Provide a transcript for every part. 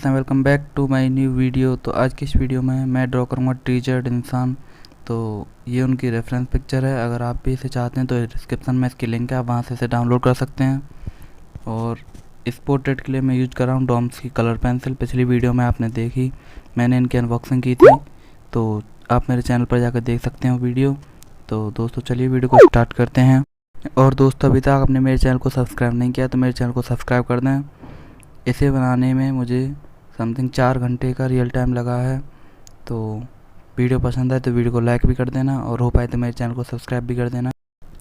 Friends and welcome back to my new video. तो आज की इस वीडियो में मैं ड्रॉ करूँगा टीचर इंसान। तो ये उनकी रेफरेंस पिक्चर है। अगर आप भी इसे चाहते हैं तो डिस्क्रिप्शन में इसकी लिंक है, आप वहाँ से इसे डाउनलोड कर सकते हैं। और इस पोर्ट्रेट के लिए मैं यूज कर रहा हूँ डॉम्स की कलर पेंसिल। पिछली वीडियो में आपने देखी, मैंने इनकी अनबॉक्सिंग की थी, तो आप मेरे चैनल पर जाकर देख सकते हैं वीडियो। तो दोस्तों चलिए वीडियो को स्टार्ट करते हैं। और दोस्तों अभी तक आपने मेरे चैनल को सब्सक्राइब नहीं किया तो मेरे चैनल को सब्सक्राइब कर दें। इसे बनाने में मुझे समथिंग 4 घंटे का रियल टाइम लगा है। तो वीडियो पसंद आए तो वीडियो को लाइक भी कर देना और हो पाए तो मेरे चैनल को सब्सक्राइब भी कर देना।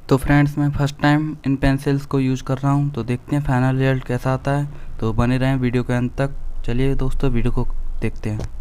तो फ्रेंड्स मैं फर्स्ट टाइम इन पेंसिल्स को यूज़ कर रहा हूँ, तो देखते हैं फाइनल रिजल्ट कैसा आता है। तो बने रहें वीडियो के अंत तक। चलिए दोस्तों वीडियो को देखते हैं।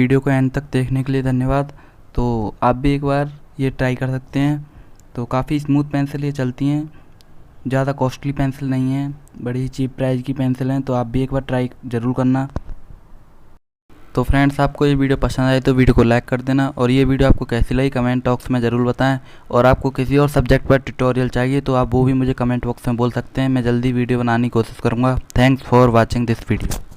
वीडियो को एंड तक देखने के लिए धन्यवाद। तो आप भी एक बार ये ट्राई कर सकते हैं। तो काफ़ी स्मूथ पेंसिल ये चलती हैं, ज़्यादा कॉस्टली पेंसिल नहीं है, बड़ी ही चीप प्राइस की पेंसिल हैं। तो आप भी एक बार ट्राई ज़रूर करना। तो फ्रेंड्स, आपको ये वीडियो पसंद आए तो वीडियो को लाइक कर देना, और ये वीडियो आपको कैसी लगी कमेंट बॉक्स में ज़रूर बताएं। और आपको किसी और सब्जेक्ट पर ट्यूटोरियल चाहिए तो आप वो भी मुझे कमेंट बॉक्स में बोल सकते हैं। मैं जल्दी वीडियो बनाने की कोशिश करूँगा। Thanks for watching this video.